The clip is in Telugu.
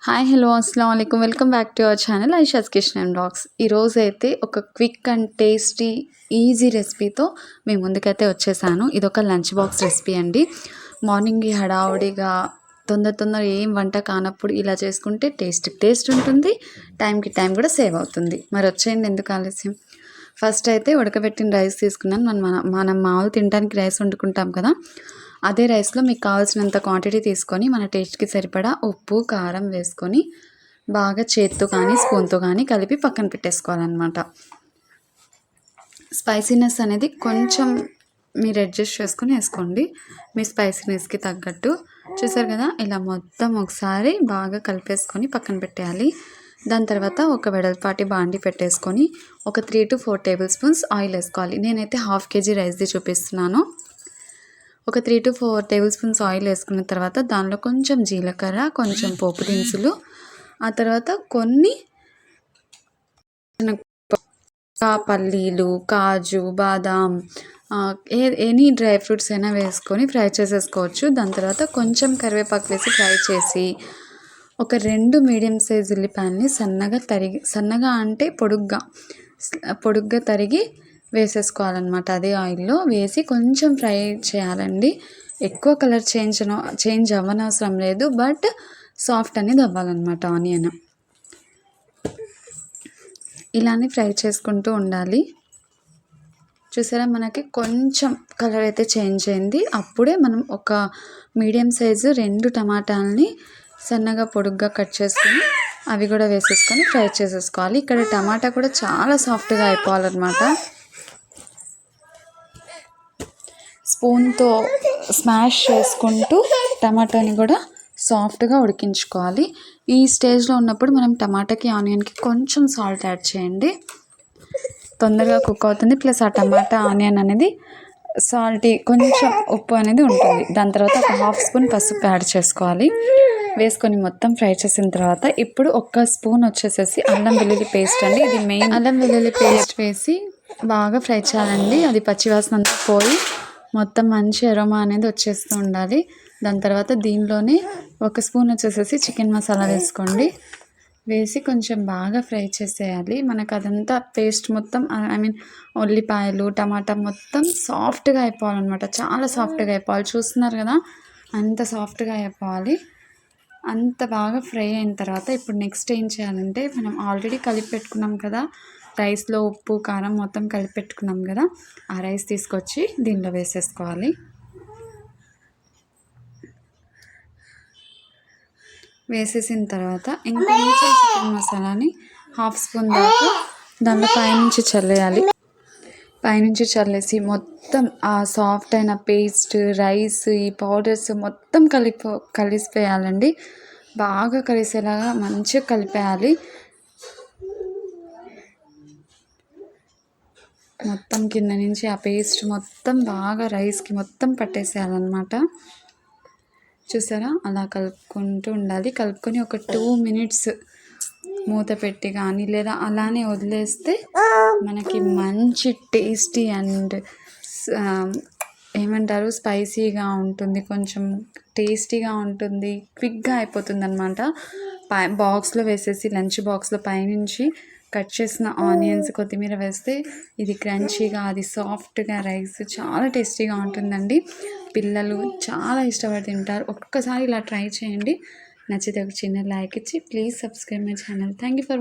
హాయ్ హలో అస్సలం అయికం welcome back to our channel Aisha's kitchen and blogs. ఈరోజు అయితే ఒక క్విక్ అండ్ టేస్టీ ఈజీ రెసిపీతో మీ ముందుకైతే వచ్చేసాను. ఇదొక లంచ్ బాక్స్ రెసిపీ అండి. మార్నింగ్ హడావుడిగా తొందర ఏం వంట కానప్పుడు ఇలా చేసుకుంటే టేస్ట్ ఉంటుంది, టైంకి టైం కూడా సేవ్ అవుతుంది. మరి వచ్చేయండి, ఎందుకు ఆలస్యం. ఫస్ట్ అయితే ఉడకబెట్టిన రైస్ తీసుకున్నాను. మనం మామూలు తినడానికి రైస్ వండుకుంటాం కదా, అదే రైస్లో మీకు కావాల్సినంత క్వాంటిటీ తీసుకొని మన టేస్ట్కి సరిపడా ఉప్పు కారం వేసుకొని బాగా చేత్తో కానీ స్పూన్తో కానీ కలిపి పక్కన పెట్టేసుకోవాలన్నమాట. స్పైసీనెస్ అనేది కొంచెం మీరు అడ్జస్ట్ చేసుకొని వేసుకోండి, మీ స్పైసీనెస్కి తగ్గట్టు. చూసారు కదా, ఇలా మొత్తం ఒకసారి బాగా కలిపేసుకొని పక్కన పెట్టేయాలి. దాని తర్వాత ఒక వెడల్పాటి బాండి పెట్టేసుకొని ఒక 3 to 4 టేబుల్ స్పూన్స్ ఆయిల్ వేసుకోవాలి. నేనైతే 1/2 kg రైస్ది చూపిస్తున్నాను. ఒక 3 to 4 టేబుల్ స్పూన్స్ ఆయిల్ వేసుకున్న తర్వాత దానిలో కొంచెం జీలకర్ర, కొంచెం పోపు దినుసులు, ఆ తర్వాత కొన్ని పల్లీలు, కాజు, బాదాం, ఎనీ డ్రై ఫ్రూట్స్ అయినా వేసుకొని ఫ్రై చేసేసుకోవచ్చు. దాని తర్వాత కొంచెం కరివేపాకు వేసి ఫ్రై చేసి ఒక 2 మీడియం సైజ్ ఉల్లిపాయల్ని సన్నగా అంటే పొడుగ్గా తరిగి వేసేసుకోవాలన్నమాట. అదే ఆయిల్లో వేసి కొంచెం ఫ్రై చేయాలండి. ఎక్కువ కలర్ చేంజ్ అవ్వనవసరం లేదు, బట్ సాఫ్ట్ అనేది అవ్వాలన్నమాట ఆనియన్. ఇలానే ఫ్రై చేసుకుంటూ ఉండాలి. చూసారా, మనకి కొంచెం కలర్ అయితే చేంజ్ అయింది. అప్పుడే మనం ఒక మీడియం సైజు 2 టమాటాలని సన్నగా పొడుగ్గా కట్ చేసుకొని అవి కూడా వేసేసుకొని ఫ్రై చేసేసుకోవాలి. ఇక్కడ టమాటా కూడా చాలా సాఫ్ట్గా అయిపోవాలన్నమాట. స్పూన్తో స్మాష్ చేసుకుంటూ టమాటాని కూడా సాఫ్ట్గా ఉడికించుకోవాలి. ఈ స్టేజ్లో ఉన్నప్పుడు మనం టమాటాకి ఆనియన్కి కొంచెం సాల్ట్ యాడ్ చేయండి, తొందరగా కుక్ అవుతుంది. ప్లస్ ఆ టమాటా ఆనియన్ అనేది సాల్టీ కొంచెం ఉప్పు అనేది ఉంటుంది. దాని తర్వాత ఒక 1/2 స్పూన్ పసుపు యాడ్ చేసుకోవాలి. వేసుకొని మొత్తం ఫ్రై చేసిన తర్వాత ఇప్పుడు 1 స్పూన్ వచ్చేసేసి అల్లం వెల్లుల్లి పేస్ట్ అండి. ఇది మెయిన్. అల్లం వెల్లుల్లి పేస్ట్ వేసి బాగా ఫ్రై చేయాలండి. అది పచ్చివాసన అంతా పోయి మొత్తం మంచి అరోమా అనేది వచ్చేస్తూ ఉండాలి. దాని తర్వాత దీనిలోనే 1 స్పూన్ వచ్చేసేసి చికెన్ మసాలా వేసుకోండి. వేసి కొంచెం బాగా ఫ్రై చేసేయాలి. మనకు అదంతా పేస్ట్ మొత్తం ఉల్లిపాయలు టమాటా మొత్తం సాఫ్ట్గా అయిపోవాలన్నమాట. చాలా సాఫ్ట్గా అయిపోవాలి. చూస్తున్నారు కదా, అంత సాఫ్ట్గా అయిపోవాలి. అంత బాగా ఫ్రై అయిన తర్వాత ఇప్పుడు నెక్స్ట్ ఏం చేయాలంటే, మనం ఆల్రెడీ కలిపి పెట్టుకున్నాం కదా రైస్లో, ఉప్పు కారం మొత్తం కలిపి పెట్టుకున్నాం కదా, ఆ రైస్ తీసుకొచ్చి దీనిలో వేసేసుకోవాలి. వేసేసిన తర్వాత ఇంకొంచెం చికెన్ మసాలాని 1/2 స్పూన్ దాకా దాంట్లో పైనుంచి చల్లేసి మొత్తం ఆ సాఫ్ట్ అయిన పేస్ట్, రైస్, ఈ పౌడర్స్ మొత్తం కలిసిపోయాలండి. బాగా కలిసేలాగా మంచిగా కలిపేయాలి. మొత్తం కింద నుంచి ఆ పేస్ట్ మొత్తం బాగా రైస్కి మొత్తం పట్టేసేయాలన్నమాట. చూసారా, అలా కలుపుకుంటూ ఉండాలి. కలుపుకొని ఒక 2 minutes మూత పెట్టి కానీ లేదా అలానే వదిలేస్తే మనకి మంచి టేస్టీ అండ్ స్పైసీగా ఉంటుంది, కొంచెం టేస్టీగా ఉంటుంది, క్విక్గా అయిపోతుంది అనమాట. బాక్స్లో వేసేసి లంచ్ బాక్స్లో పైనుంచి కట్ చేసిన ఆనియన్స్, కొత్తిమీర వేస్తే ఇది క్రంచీగా, అది సాఫ్ట్గా, రైస్ చాలా టేస్టీగా ఉంటుందండి. పిల్లలు చాలా ఇష్టపడి తింటారు. ఒక్కసారి ఇలా ట్రై చేయండి. నచ్చితే ఒక చిన్న లైక్ ఇచ్చి please subscribe my channel. Thank you for